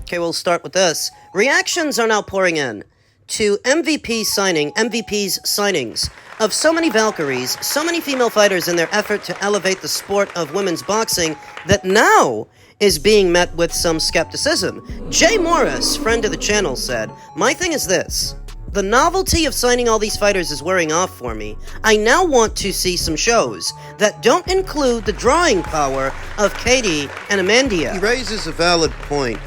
Okay, we'll start with this. Reactions are now pouring in to MVP's signings of so many Valkyries, so many female fighters in their effort to elevate the sport of women's boxing that now is being met with some skepticism. Jay Morris, friend of the channel, said, "My thing is this. The novelty of signing all these fighters is wearing off for me. I now want to see some shows that don't include the drawing power of Katie and Amanda." He raises a valid point.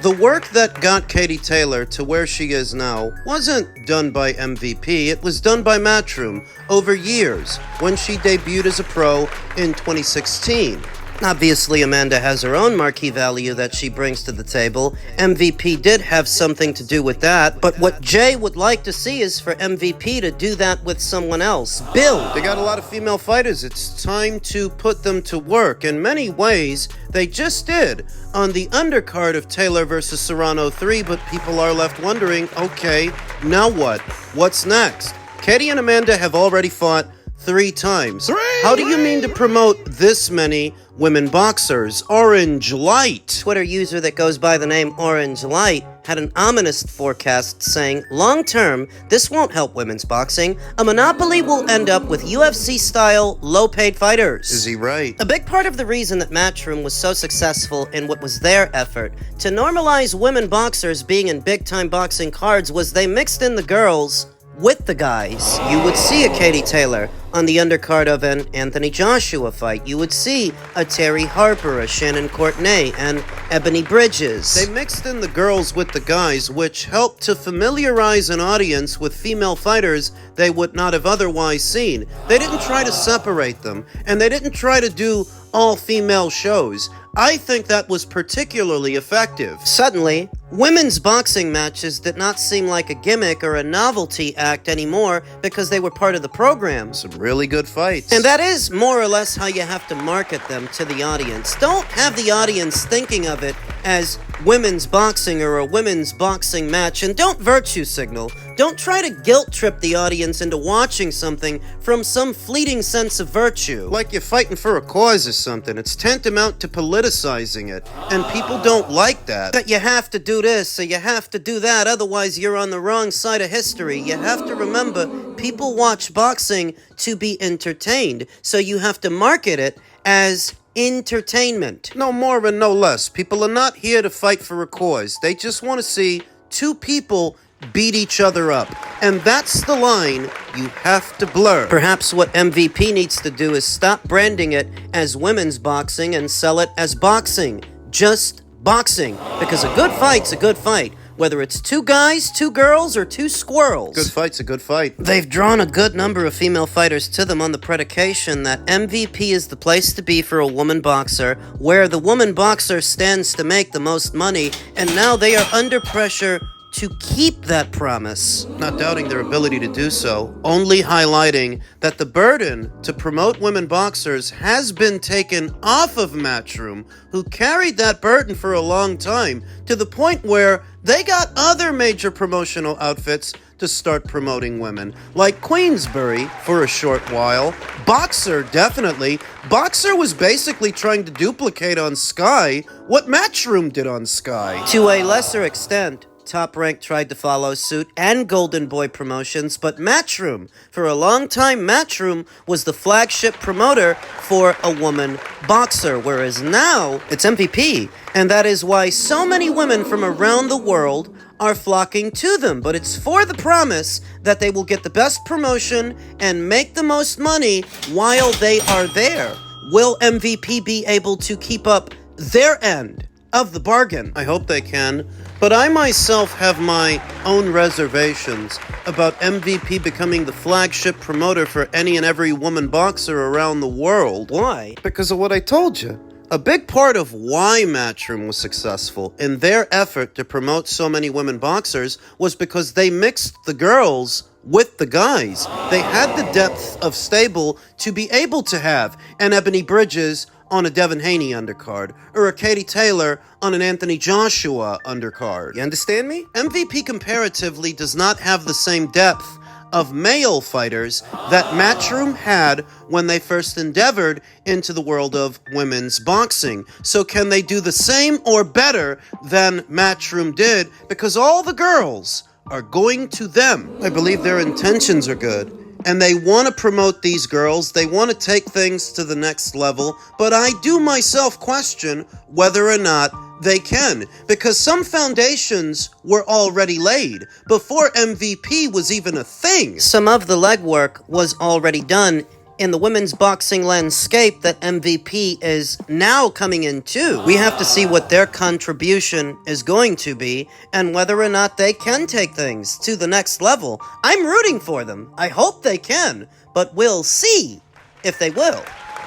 The work that got Katie Taylor to where she is now wasn't done by MVP, it was done by Matchroom over years when she debuted as a pro in 2016. Obviously, Amanda has her own marquee value that she brings to the table. MVP did have something to do with that, but what Jay would like to see is for MVP to do that with someone else. Build. They got a lot of female fighters. It's time to put them to work. In many ways, they just did on the undercard of Taylor versus Serrano 3, but people are left wondering, okay, now what? What's next? Katie and Amanda have already fought 3 times. How do you mean to promote this many women boxers? Orange Light, Twitter user that goes by the name Orange Light, had an ominous forecast saying, long term, this won't help women's boxing. A monopoly will end up with UFC-style, low-paid fighters. Is he right? A big part of the reason that Matchroom was so successful in what was their effort to normalize women boxers being in big-time boxing cards was they mixed in the girls with the guys. You would see a Katie Taylor on the undercard of an Anthony Joshua fight. You would see a Terry Harper, a Shannon Courtenay, and Ebony Bridges. They mixed in the girls with the guys, which helped to familiarize an audience with female fighters they would not have otherwise seen. They didn't try to separate them, and they didn't try to do all-female shows. I think that was particularly effective. Suddenly, women's boxing matches did not seem like a gimmick or a novelty act anymore because they were part of the program. Some really good fights. And that is more or less how you have to market them to the audience. Don't have the audience thinking of it as women's boxing or a women's boxing match, and don't virtue signal. Don't try to guilt trip the audience into watching something from some fleeting sense of virtue. Like you're fighting for a cause or something. It's tantamount to politicizing it, and people don't like that. That you have to do this or you have to do that, otherwise you're on the wrong side of history. You have to remember, people watch boxing to be entertained, so you have to market it as entertainment. No more and no less. People are not here to fight for a cause. They just want to see 2 people beat each other up. And that's the line you have to blur. Perhaps what MVP needs to do is stop branding it as women's boxing and sell it as boxing. Just boxing. Because a good fight's a good fight. Whether it's 2 guys, 2 girls, or 2 squirrels. Good fight's a good fight. They've drawn a good number of female fighters to them on the predication that MVP is the place to be for a woman boxer, where the woman boxer stands to make the most money, and now they are under pressure to keep that promise. Not doubting their ability to do so, only highlighting that the burden to promote women boxers has been taken off of Matchroom, who carried that burden for a long time, to the point where they got other major promotional outfits to start promoting women, like Queensbury for a short while. Boxer, definitely. Boxer was basically trying to duplicate on Sky what Matchroom did on Sky. To a lesser extent, Top Rank tried to follow suit, and Golden Boy Promotions, but Matchroom, for a long time, Matchroom was the flagship promoter for a woman boxer, whereas now it's MVP, and that is why so many women from around the world are flocking to them, but it's for the promise that they will get the best promotion and make the most money while they are there. Will MVP be able to keep up their end of the bargain? I hope they can, but I myself have my own reservations about MVP becoming the flagship promoter for any and every woman boxer around the world. Why? Because of what I told you. A big part of why Matchroom was successful in their effort to promote so many women boxers was because they mixed the girls with the guys. They had the depth of stable to be able to have an Ebony Bridges on a Devin Haney undercard, or a Katie Taylor on an Anthony Joshua undercard. You understand me? MVP comparatively does not have the same depth of male fighters that Matchroom had when they first endeavored into the world of women's boxing. So can they do the same or better than Matchroom did? Because all the girls are going to them. I believe their intentions are good, and they want to promote these girls. They want to take things to the next level, but I do myself question whether or not they can, because some foundations were already laid before MVP was even a thing. Some of the legwork was already done in the women's boxing landscape that MVP is now coming into. We have to see what their contribution is going to be and whether or not they can take things to the next level. I'm rooting for them. I hope they can, but we'll see if they will.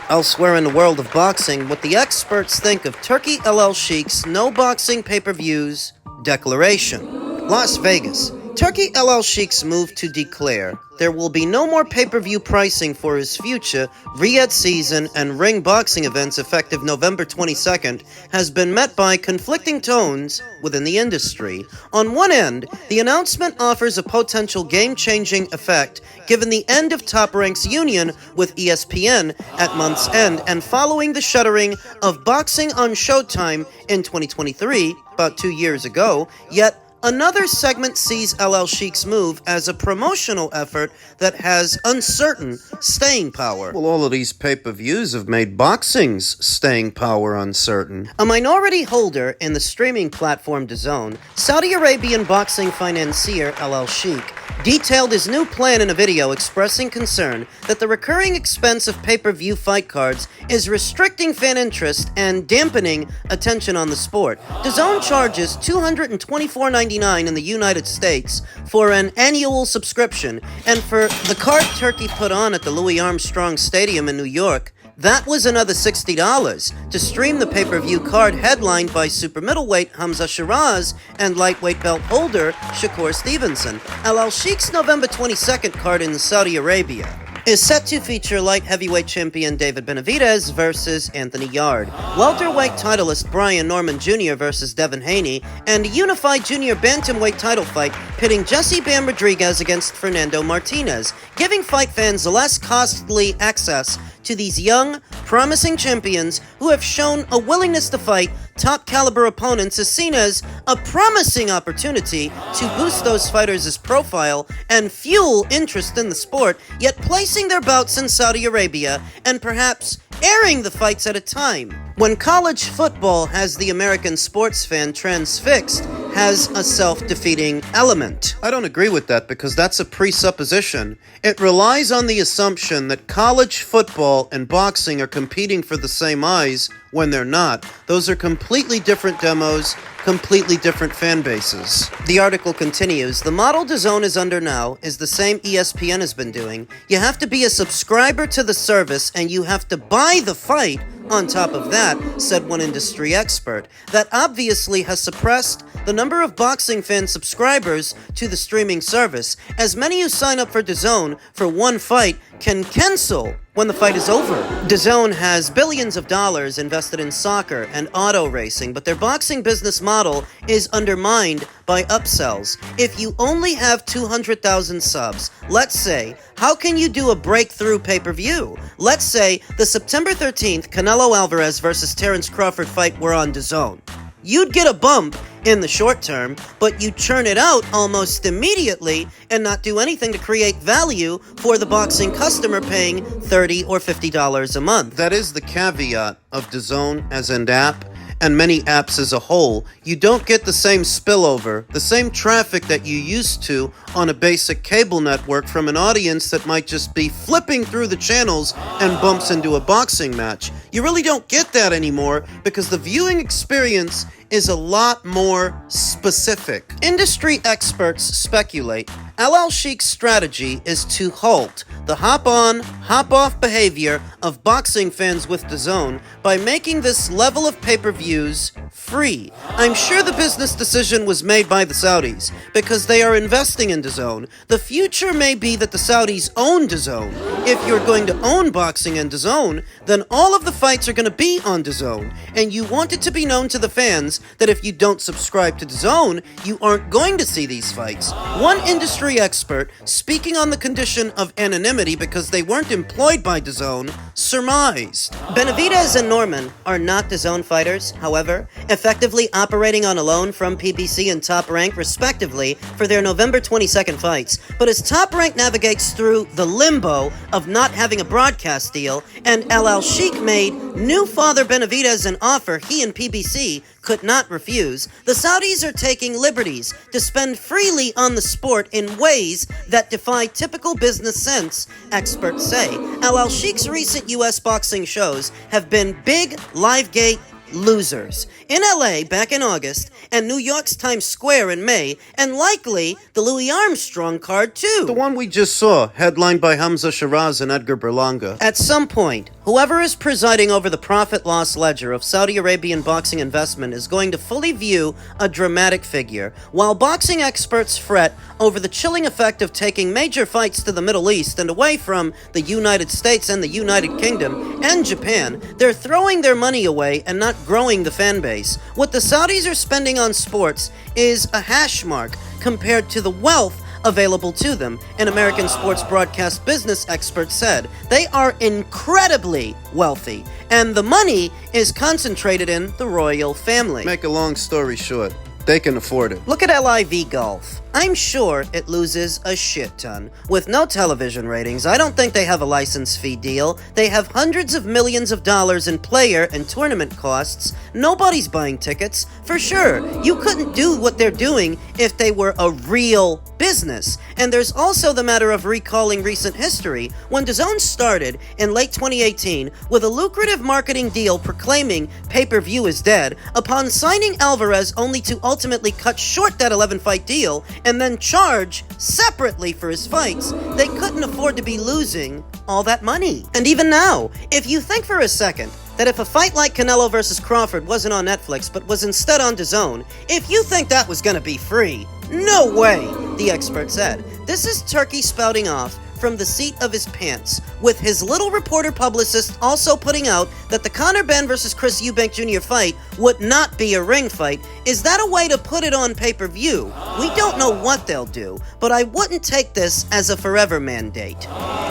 Elsewhere in the world of boxing, what the experts think of Turki Alalshikh's no boxing pay-per-views declaration. Las Vegas. Turki Alalshikh's move to declare there will be no more pay-per-view pricing for his future Riyadh season and ring boxing events effective November 22nd has been met by conflicting tones within the industry. On one end, the announcement offers a potential game-changing effect given the end of Top Rank's union with ESPN at month's end and following the shuttering of boxing on Showtime in 2023, about 2 years ago, yet another segment sees Alalshikh's move as a promotional effort that has uncertain staying power. Well, all of these pay-per-views have made boxing's staying power uncertain. A minority holder in the streaming platform DAZN, Saudi Arabian boxing financier Alalshikh detailed his new plan in a video expressing concern that the recurring expense of pay-per-view fight cards is restricting fan interest and dampening attention on the sport. DAZN charges $224.99 in the United States for an annual subscription, and for the card Turkey put on at the Louis Armstrong Stadium in New York, that was another $60 to stream the pay-per-view card headlined by super middleweight Hamza Shiraz and lightweight belt holder Shakur Stevenson. Alalshikh's November 22nd card in Saudi Arabia is set to feature light heavyweight champion David Benavidez versus Anthony Yarde, welterweight titleist Brian Norman Jr. versus Devin Haney, and a unified junior bantamweight title fight pitting Jesse Bam Rodriguez against Fernando Martinez, giving fight fans less costly access to these young, promising champions who have shown a willingness to fight top-caliber opponents is seen as a promising opportunity to boost those fighters' profile and fuel interest in the sport, yet placing their bouts in Saudi Arabia and perhaps airing the fights at a time when college football has the American sports fan transfixed has a self-defeating element. I don't agree with that because that's a presupposition. It relies on the assumption that college football and boxing are competing for the same eyes when they're not. Those are completely different demos, completely different fan bases. The article continues, the model DAZN is under now is the same ESPN has been doing. You have to be a subscriber to the service and you have to buy the fight on top of that, said one industry expert. That obviously has suppressed the number of boxing fan subscribers to the streaming service, as many who sign up for DAZN for one fight can cancel when the fight is over. DAZN has billions of dollars invested in soccer and auto racing, but their boxing business model is undermined by upsells. If you only have 200,000 subs, let's say, how can you do a breakthrough pay-per-view? Let's say the September 13th Canelo Alvarez versus Terence Crawford fight were on DAZN. You'd get a bump in the short term, but you churn it out almost immediately and not do anything to create value for the boxing customer paying $30 or $50 a month. That is the caveat of DAZN as an app, and many apps as a whole, you don't get the same spillover, the same traffic that you used to on a basic cable network from an audience that might just be flipping through the channels and bumps into a boxing match. You really don't get that anymore because the viewing experience is a lot more specific. Industry experts speculate Alalshikh's strategy is to halt the hop-on, hop-off behavior of boxing fans with DAZN by making this level of pay-per-views free. I'm sure the business decision was made by the Saudis because they are investing in DAZN. The future may be that the Saudis own DAZN. If you're going to own boxing and DAZN, then all of the fights are going to be on DAZN, and you want it to be known to the fans that if you don't subscribe to DAZN, you aren't going to see these fights. One industry expert, speaking on the condition of anonymity because they weren't employed by DAZN, surmised. Benavidez and Norman are not DAZN fighters, however, effectively operating on a loan from PBC and Top Rank, respectively, for their November 22nd fights. But as Top Rank navigates through the limbo of not having a broadcast deal, and Alalshikh made new father Benavidez an offer he and PBC could not refuse, the Saudis are taking liberties to spend freely on the sport in ways that defy typical business sense, experts say. Alalshikh's recent U.S. boxing shows have been big Livegate losers. In LA back in August, and New York's Times Square in May, and likely the Louis Armstrong card too. The one we just saw, headlined by Hamza Shiraz and Edgar Berlanga. At some point, whoever is presiding over the profit-loss ledger of Saudi Arabian boxing investment is going to fully view a dramatic figure. While boxing experts fret over the chilling effect of taking major fights to the Middle East and away from the United States and the United Kingdom and Japan, they're throwing their money away and not growing the fan base. What the Saudis are spending on sports is a hash mark compared to the wealth available to them, an American sports broadcast business expert said. They are incredibly wealthy, and the money is concentrated in the royal family. Make a long story short, they can afford it. Look at LIV Golf. I'm sure it loses a shit ton. With no television ratings, I don't think they have a license fee deal. They have hundreds of millions of dollars in player and tournament costs. Nobody's buying tickets. For sure, you couldn't do what they're doing if they were a real business. And there's also the matter of recalling recent history. When DAZN started in late 2018 with a lucrative marketing deal proclaiming pay-per-view is dead, upon signing Alvarez only to ultimately cut short that 11-fight deal and then charge separately for his fights, they couldn't afford to be losing all that money. And even now, if you think for a second that if a fight like Canelo versus Crawford wasn't on Netflix but was instead on DAZN, if you think that was gonna be free, no way, the expert said. This is Turkey spouting off from the seat of his pants, with his little reporter publicist also putting out that the Conor Benn versus Chris Eubank Jr. fight would not be a ring fight. Is that a way to put it on pay-per-view? We don't know what they'll do, but I wouldn't take this as a forever mandate.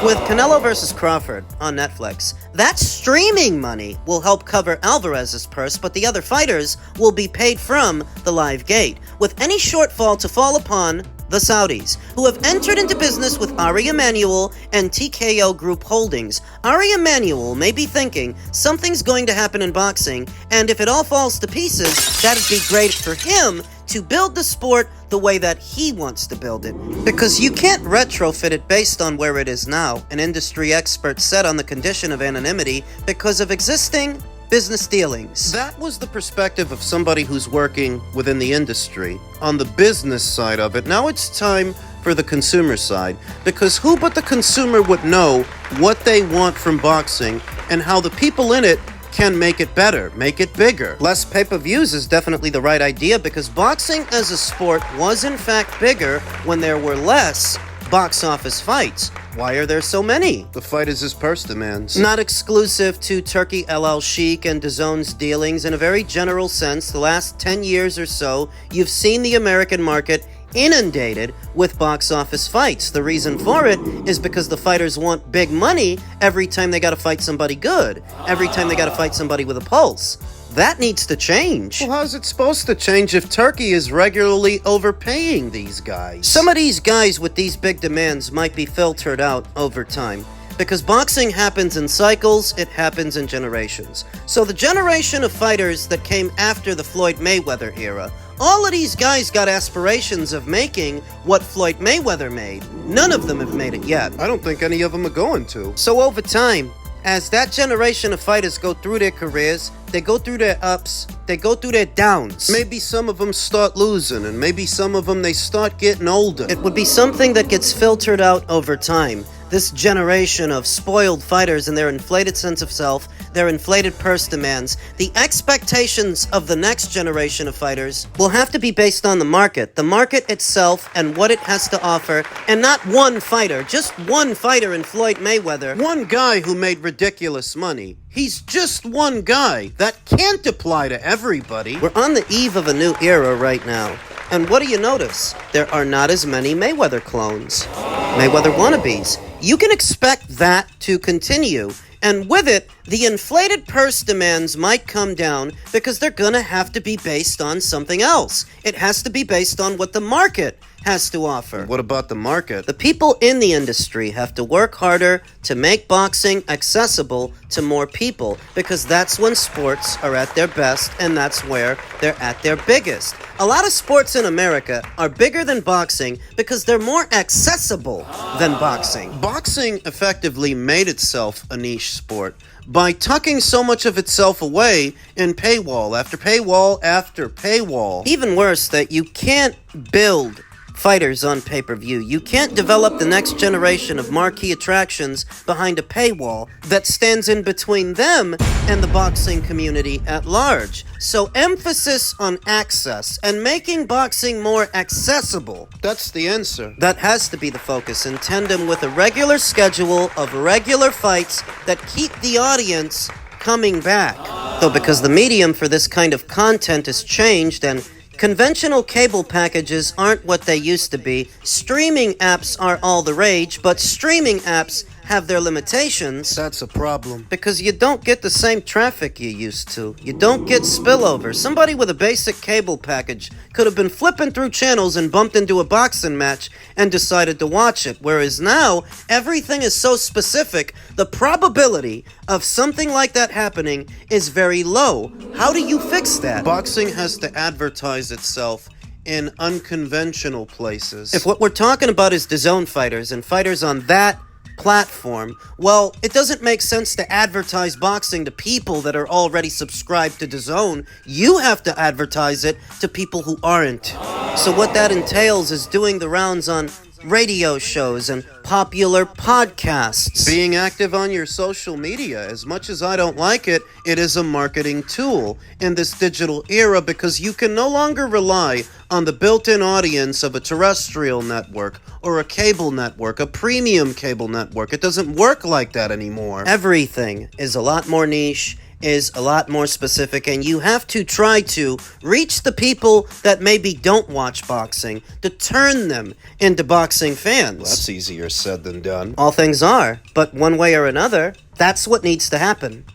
With Canelo versus Crawford on Netflix, that streaming money will help cover Alvarez's purse, but the other fighters will be paid from the live gate, with any shortfall to fall upon the Saudis, who have entered into business with Ari Emanuel and TKO Group Holdings. Ari Emanuel may be thinking something's going to happen in boxing, and if it all falls to pieces, that'd be great for him to build the sport the way that he wants to build it. Because you can't retrofit it based on where it is now, an industry expert said on the condition of anonymity because of existing business dealings. That was the perspective of somebody who's working within the industry, on the business side of it. Now it's time for the consumer side, because who but the consumer would know what they want from boxing and how the people in it can make it better, make it bigger. Less pay-per-views is definitely the right idea, because boxing as a sport was in fact bigger when there were less box office fights. Why are there so many? The fight is his purse demands. Not exclusive to Turki Alalshikh and DAZN's dealings. In a very general sense, the last 10 years or so, you've seen the American market inundated with box office fights. The reason for it is because the fighters want big money every time they gotta fight somebody good, every time they gotta fight somebody with a pulse. That needs to change. Well, how's it supposed to change if Turkey is regularly overpaying these guys? Some of these guys with these big demands might be filtered out over time. Because boxing happens in cycles, it happens in generations. So the generation of fighters that came after the Floyd Mayweather era, all of these guys got aspirations of making what Floyd Mayweather made. None of them have made it yet. I don't think any of them are going to. So over time, as that generation of fighters go through their careers, they go through their ups, they go through their downs. Maybe some of them start losing, and maybe some of them they start getting older. It would be something that gets filtered out over time. This generation of spoiled fighters and their inflated sense of self, their inflated purse demands, the expectations of the next generation of fighters will have to be based on the market itself and what it has to offer, and not one fighter, just one fighter in Floyd Mayweather. One guy who made ridiculous money. He's just one guy. That can't apply to everybody. We're on the eve of a new era right now. And what do you notice? There are not as many Mayweather clones. Mayweather wannabes. You can expect that to continue. And with it, the inflated purse demands might come down because they're gonna have to be based on something else. It has to be based on what the market has to offer. What about the market? The people in the industry have to work harder to make boxing accessible to more people, because that's when sports are at their best and that's where they're at their biggest. A lot of sports in America are bigger than boxing because they're more accessible than boxing. Boxing effectively made itself a niche sport by tucking so much of itself away in paywall after paywall after paywall. Even worse, that you can't build fighters on pay-per-view. You can't develop the next generation of marquee attractions behind a paywall that stands in between them and the boxing community at large. So emphasis on access and making boxing more accessible. That's the answer. That has to be the focus, in tandem with a regular schedule of regular fights that keep the audience coming back. Though because the medium for this kind of content has changed and conventional cable packages aren't what they used to be. Streaming apps are all the rage, but streaming apps have their limitations. That's a problem. Because you don't get the same traffic you used to. You don't get spillover. Somebody with a basic cable package could have been flipping through channels and bumped into a boxing match and decided to watch it. Whereas now, everything is so specific, the probability of something like that happening is very low. How do you fix that? Boxing has to advertise itself in unconventional places. If what we're talking about is DAZN fighters and fighters on that platform, well, it doesn't make sense to advertise boxing to people that are already subscribed to DAZN. You have to advertise it to people who aren't. So what that entails is doing the rounds on radio shows and popular podcasts. Being active on your social media. As much as I don't like it, it is a marketing tool in this digital era, because you can no longer rely on the built-in audience of a terrestrial network or a cable network, a premium cable network. It doesn't work like that anymore. Everything is a lot more niche, is a lot more specific, and you have to try to reach the people that maybe don't watch boxing to turn them into boxing fans. Well, that's easier said than done. All things are, but one way or another, that's what needs to happen.